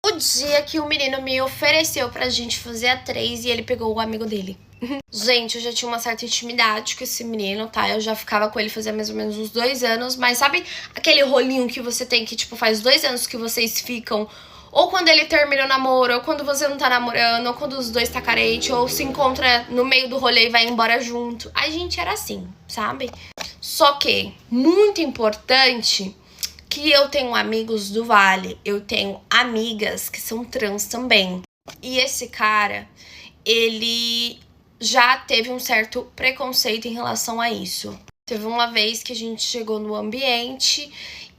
O dia que o menino me ofereceu pra gente fazer a 3 e ele pegou o amigo dele. Gente, eu já tinha uma certa intimidade com esse menino, tá? Eu já ficava com ele fazia mais ou menos uns 2 anos. Mas sabe aquele rolinho que você tem que, tipo, faz 2 anos que vocês ficam... Ou quando ele termina o namoro, ou quando você não tá namorando, ou quando os dois tá carente, ou se encontra no meio do rolê e vai embora junto. A gente era assim, sabe? Só que, muito importante, que eu tenho amigos do Vale, eu tenho amigas que são trans também. E esse cara, ele já teve um certo preconceito em relação a isso. Teve uma vez que a gente chegou no ambiente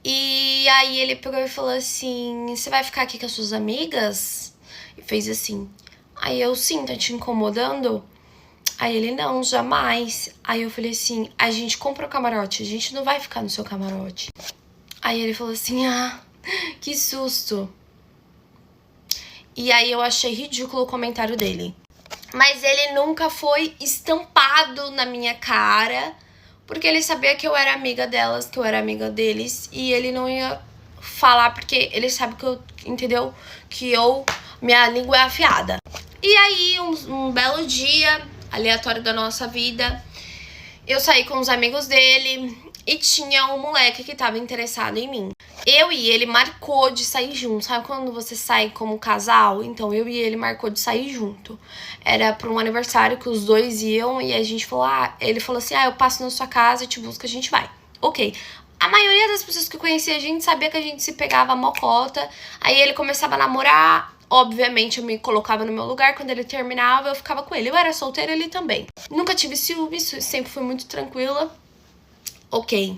e aí ele pegou e falou assim: você vai ficar aqui com as suas amigas? E fez assim. Aí eu, sim, tá te incomodando? Aí ele, não, jamais. Aí eu falei assim: a gente comprou camarote, a gente não vai ficar no seu camarote. Aí ele falou assim: ah, que susto. E aí eu achei ridículo o comentário dele. Mas ele nunca foi estampado na minha cara, porque ele sabia que eu era amiga delas, que eu era amiga deles. E ele não ia falar, porque ele sabe que eu, entendeu? Que minha língua é afiada. E aí, um belo dia, aleatório da nossa vida, eu saí com os amigos dele e tinha um moleque que tava interessado em mim. Eu e ele marcou de sair junto. Sabe quando você sai como casal? Então eu e ele marcou de sair junto. Era pra um aniversário que os dois iam e a gente falou, ele falou assim, eu passo na sua casa e te busco, a gente vai. Ok. A maioria das pessoas que eu conhecia a gente sabia que a gente se pegava mocota. Aí ele começava a namorar. Obviamente eu me colocava no meu lugar. Quando ele terminava eu ficava com ele. Eu era solteira, ele também. Nunca tive ciúmes, sempre fui muito tranquila. Ok.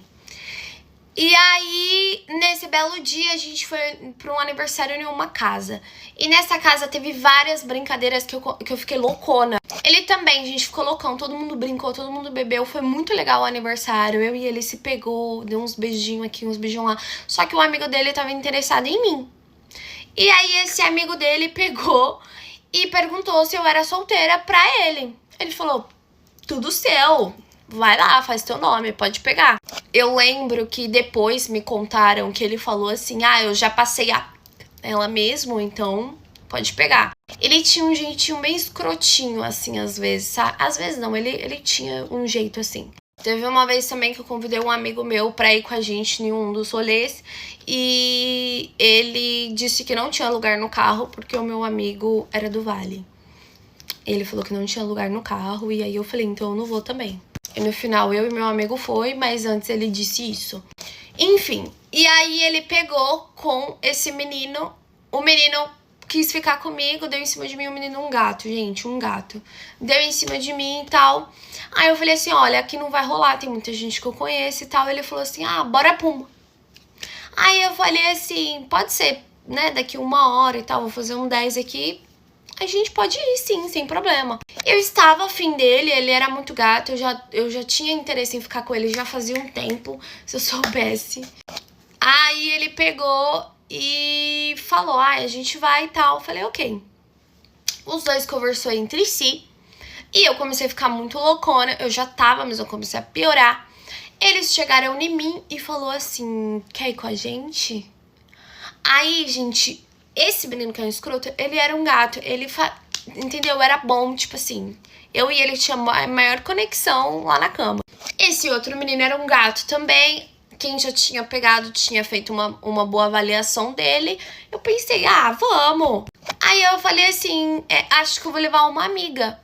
E aí, nesse belo dia, a gente foi pra um aniversário em uma casa. E nessa casa teve várias brincadeiras que eu fiquei loucona. Ele também, a gente ficou loucão, todo mundo brincou, todo mundo bebeu. Foi muito legal o aniversário, eu e ele se pegou, deu uns beijinhos aqui, uns beijinhos lá. Só que o amigo dele tava interessado em mim. E aí esse amigo dele pegou e perguntou se eu era solteira pra ele. Ele falou, tudo seu. Vai lá, faz teu nome, pode pegar. Eu lembro que depois me contaram que ele falou assim, eu já passei ela mesmo, então pode pegar. Ele tinha um jeitinho bem escrotinho, assim, às vezes, sabe? Às vezes não, ele tinha um jeito assim. Teve uma vez também que eu convidei um amigo meu pra ir com a gente em um dos rolês e ele disse que não tinha lugar no carro porque o meu amigo era do Vale. Ele falou que não tinha lugar no carro e aí eu falei, então eu não vou também. E no final eu e meu amigo foi, mas antes ele disse isso. Enfim, e aí ele pegou com esse menino. O menino quis ficar comigo, deu em cima de mim, o menino um gato, gente, um gato. Deu em cima de mim e tal. Aí eu falei assim, olha, aqui não vai rolar, tem muita gente que eu conheço e tal. Ele falou assim, bora puma. Aí eu falei assim, pode ser, né, daqui 1 hora e tal, vou fazer um 10 aqui. A gente pode ir sim, sem problema. Eu estava afim dele, ele era muito gato, eu já tinha interesse em ficar com ele já fazia um tempo, se eu soubesse. Aí ele pegou e falou, a gente vai e tal. Eu falei, ok. Os dois conversou entre si e eu comecei a ficar muito loucona, eu já tava, mas eu comecei a piorar. Eles chegaram em mim e falou assim, quer ir com a gente? Aí, gente... Esse menino que é um escroto, ele era um gato, entendeu? Era bom, tipo assim, eu e ele tinha a maior conexão lá na cama. Esse outro menino era um gato também, quem já tinha pegado tinha feito uma boa avaliação dele. Eu pensei, vamos. Aí eu falei assim, acho que eu vou levar uma amiga.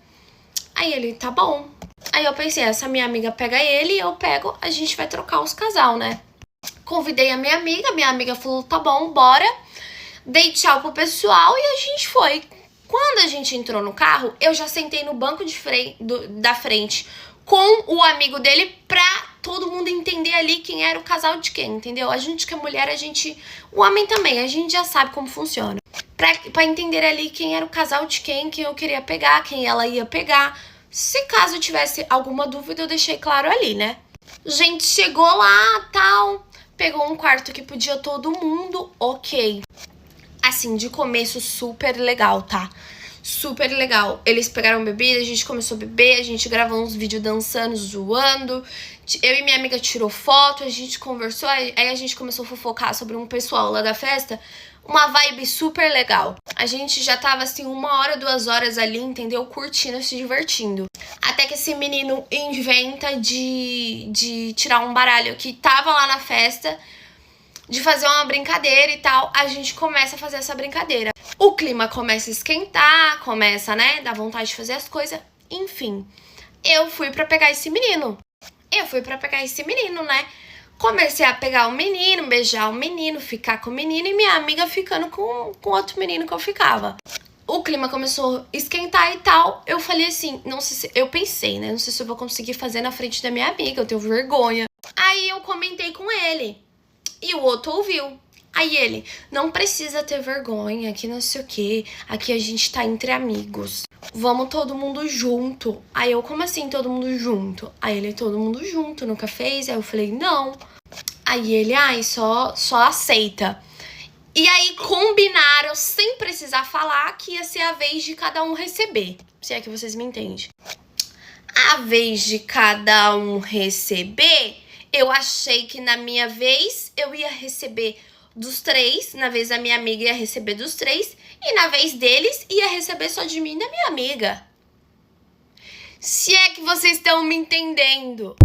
Aí ele, tá bom. Aí eu pensei, essa minha amiga pega ele, eu pego, a gente vai trocar os casal, né? Convidei a minha amiga falou, tá bom, bora. Dei tchau pro pessoal e a gente foi. Quando a gente entrou no carro, eu já sentei no banco da frente com o amigo dele pra todo mundo entender ali quem era o casal de quem, entendeu? A gente que é mulher, o homem também, a gente já sabe como funciona. Pra entender ali quem era o casal de quem eu queria pegar, quem ela ia pegar. Se caso tivesse alguma dúvida, eu deixei claro ali, né? Gente, chegou lá, tal, pegou um quarto que podia todo mundo, ok. Assim, de começo, super legal, tá? Super legal. Eles pegaram bebida, a gente começou a beber, a gente gravou uns vídeos dançando, zoando. Eu e minha amiga tirou foto, a gente conversou, aí a gente começou a fofocar sobre um pessoal lá da festa. Uma vibe super legal. A gente já tava assim 1 hora, 2 horas ali, entendeu? Curtindo, se divertindo. Até que esse menino inventa de tirar um baralho que tava lá na festa, de fazer uma brincadeira e tal. A gente começa a fazer essa brincadeira. O clima começa a esquentar, começa, né, dar vontade de fazer as coisas. Enfim, eu fui pra pegar esse menino. Né? Comecei a pegar o menino, beijar o menino, ficar com o menino e minha amiga ficando com outro menino que eu ficava. O clima começou a esquentar e tal. Eu falei assim, não sei se... Eu pensei, né? Não sei se eu vou conseguir fazer na frente da minha amiga, eu tenho vergonha. Aí eu comentei com ele. E o outro ouviu. Aí ele, não precisa ter vergonha, que não sei o que. Aqui a gente tá entre amigos. Vamos todo mundo junto. Aí eu, como assim todo mundo junto? Aí ele, todo mundo junto, nunca fez? Aí eu falei, não. Aí ele, ai, só aceita. E aí combinaram, sem precisar falar, que ia ser a vez de cada um receber. Se é que vocês me entendem. A vez de cada um receber, eu achei que na minha vez eu ia receber dos 3, na vez da minha amiga ia receber dos 3, e na vez deles ia receber só de mim e da minha amiga. Se é que vocês estão me entendendo.